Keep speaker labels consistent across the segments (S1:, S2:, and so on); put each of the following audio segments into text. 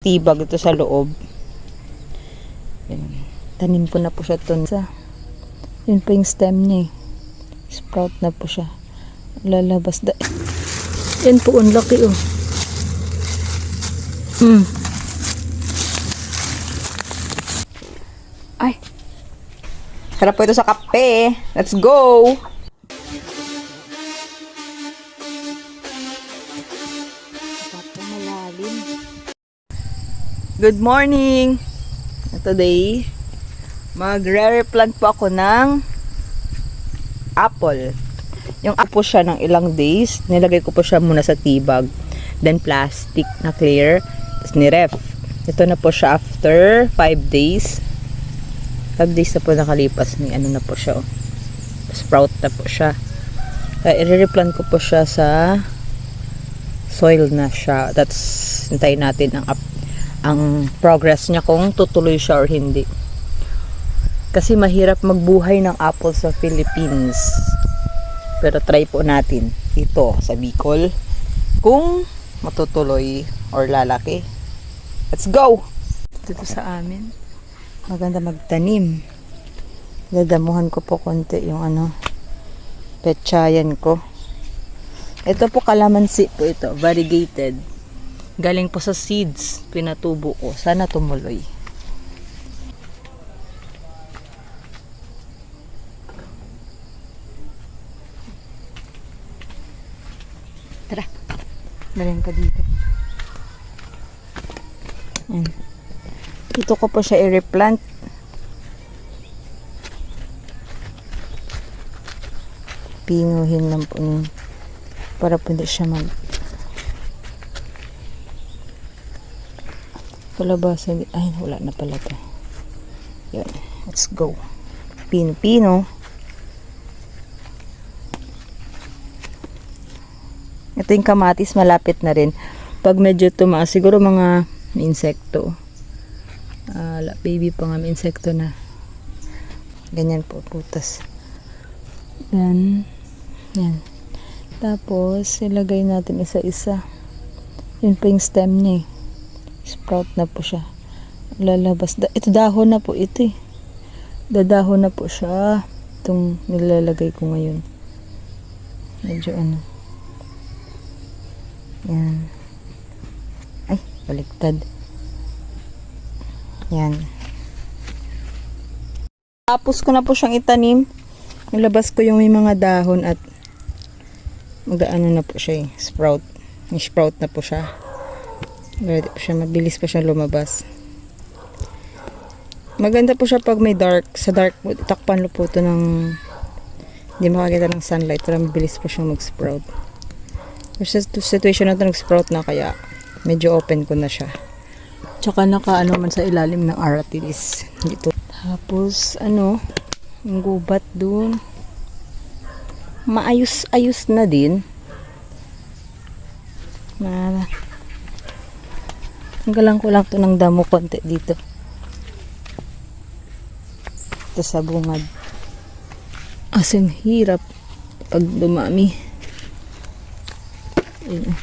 S1: tibag ito sa loob. Yan. Tanim ko na po siya ito. Yun po yung stem niya eh. Sprout na po siya. Lalabas. Yan po, ang laki oh. Ay. Sarap po ito sa kape. Let's go! Good morning! Today, magre-replant po ako ng apple. Yung apple siya ng ilang days. Nilagay ko po siya muna sa tibag. Then plastic na clear. Tapos ni-ref. Ito na po siya after 5 days. 5 days na po nakalipas. May ano na po siya. Oh. Sprout na po siya. I-replant ko po siya sa soil na siya. That's, hintayin natin ang progress niya kung tutuloy siya or hindi. Kasi mahirap magbuhay ng apple sa Philippines. Pero try po natin ito sa Bicol kung matutuloy or lalaki. Let's go! Dito sa amin, maganda magtanim. Dadamuhan ko po konti yung petsayan ko. Ito po kalamansi po ito, variegated. Galing po sa seeds, pinatubo ko. Sana tumuloy. Tara. Daling ka dito. Ayan. Dito ko po siya i-replant. Pinguhin lang po nun. Para po hindi siya kalabasa. Ay, wala na pala ito. Yan. Let's go. Pino-pino. Ito yung kamatis, malapit na rin. Pag medyo tumaas, siguro mga insekto. Baby pa nga, may insekto na. Ganyan po, putas. Then, yan. Tapos, ilagay natin isa-isa. Yun po yung stem niya eh. Sprout na po siya. Lalabas. Ito dahon na po ito eh. Dadahon na po siya. Itong nilalagay ko ngayon. Medyo Yan. Ay, baliktad. Yan. Tapos ko na po siyang itanim. Nilabas ko yung may mga dahon at mag-ano na po siya eh. Sprout. May sprout na po siya. Ready po siya, mabilis pa siya lumabas. Maganda po siya pag may dark. Sa dark, takpan po ito ng hindi makakita ng sunlight para mabilis po siyang mag-sprout. Sa situation na ito, nag-sprout na kaya medyo open ko na siya. Tsaka naka man sa ilalim ng aratilis. Dito. Tapos, yung gubat dun. Maayos-ayos na din. Tanggalan ko lang ito ng damo konti dito. Ito sa bungad. Asin hirap pag dumami. Ayun.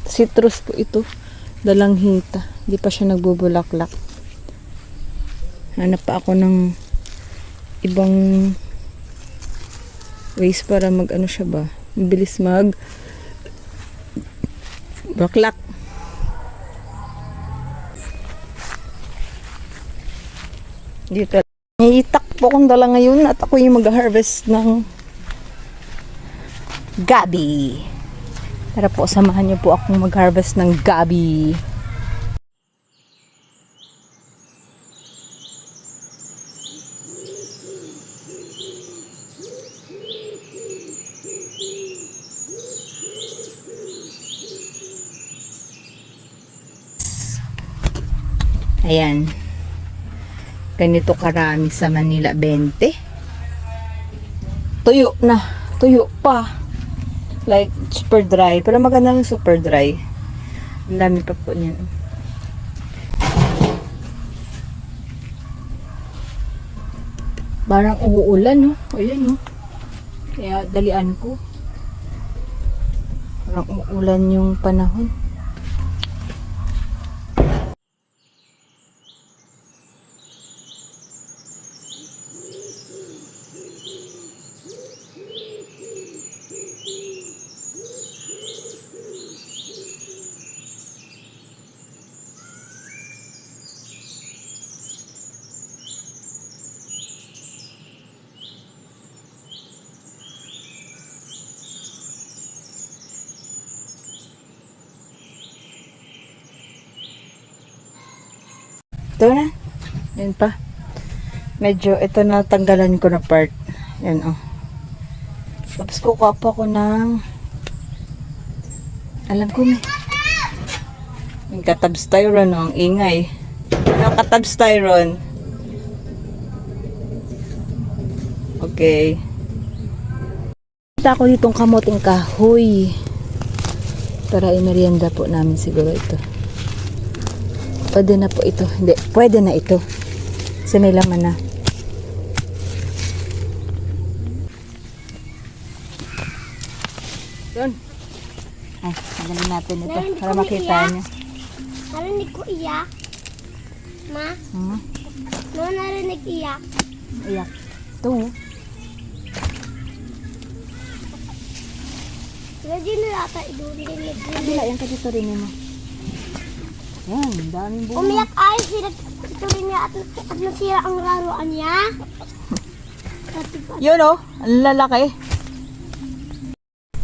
S1: Citrus po ito. Dalanghita. Hindi pa siya nagbubulaklak. Hanap pa ako ng ibang ways para siya ba? Mabilis baklak. Dito. Itakpo kong dala ngayon at ako yung mag-harvest ng gabi. Tara po, samahan niyo po akong mag-harvest ng gabi. Ayan. Ganito karami sa Manila, 20. Tuyo na. Tuyo pa. Like, super dry. Pero maganda ng super dry. Ang dami pa po niyan. Parang uulan, no? Ayan, no? Kaya dalian ko. Parang uulan yung panahon. Ito na. Yan pa. Medyo ito na tanggalan ko na part. Yan oh. Tapos kukuha pa ko ng alam ko may yung katab-styron oh, ang ingay. Ano katab-styron? Okay. Kita ko ditong kamoting kahoy. Para imerienda po namin siguro ito. Pwede na po ito. Hindi, pwede na ito. Kasi may laman na. Doon. Ay, magaling natin ito. Para makita niya.
S2: Narinig ko iyak. Ma? No, narinig iyak.
S1: Iyak. Ito.
S2: Lagi na yata idurinig.
S1: Kabila, yan kasi ito rin mo. Yan, daming bunga.
S2: Umiyak ay, ito rin niya at nasira ang laruan niya.
S1: Yun oh, ang lalaki.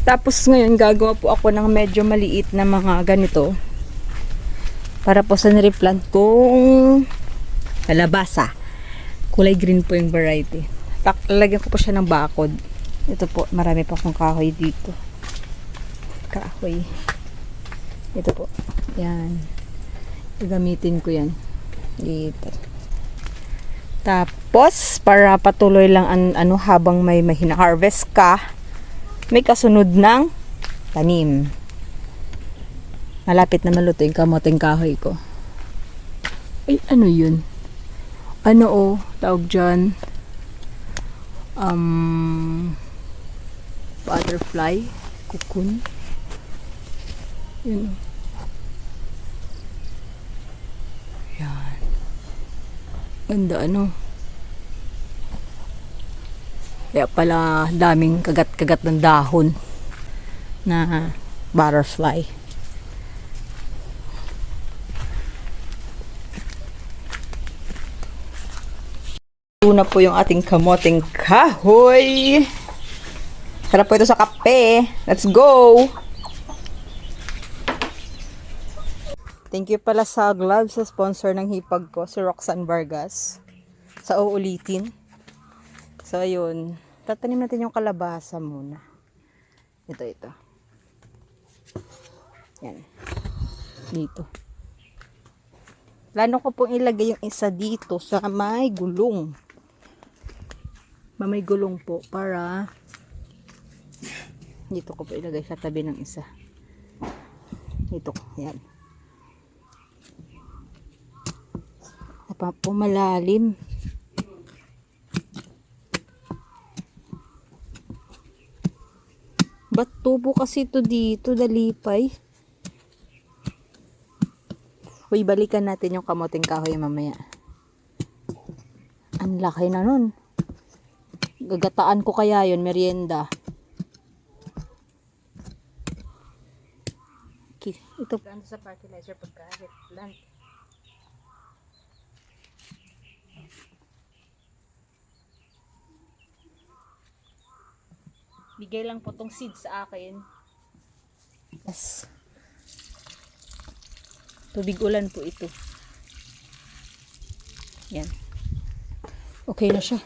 S1: Tapos ngayon gagawa po ako ng medyo maliit na mga ganito. Para po sa nireplant kong kalabasa. Kulay green po yung variety. Lalagyan ko po siya ng bakod. Ito po, marami pa akong kahoy dito. Kahoy. Ito po. Yan. Gagamitin ko yan. Dito. Tapos, para patuloy lang ano habang may hina-harvest ka, may kasunod ng tanim. Malapit na maluto yung kamoting kahoy ko. Ay, ano yun? Ano oh, tawag dyan? Butterfly, cocoon. Yun. Yan. Ganda ano. Kaya pala daming kagat-kagat ng dahon na butterfly. Una po yung ating kamoting kahoy. Sarap po ito sa kape. Let's go! Thank you pala sa gloves sa sponsor ng hipag ko, si Roxanne Vargas. Sa uulitin. So, ayun. Tatanim natin yung kalabasa muna. Ito. Yan. Dito. Plano ko pong ilagay yung isa dito sa may gulong. May gulong po para dito ko po ilagay sa tabi ng isa. Dito. Yan. Napapumalalim. Ba't tubo kasi ito dito, dalipay? Uy, balikan natin yung kamoting kahoy mamaya. Ang laki na nun. Gagataan ko kaya yun, merienda. Okay, ito. Ano sa fertilizer pagka-plant? Bigay lang po tong seeds sa akin. Yes. Tubig ulan po ito. Yan. Okay na siya.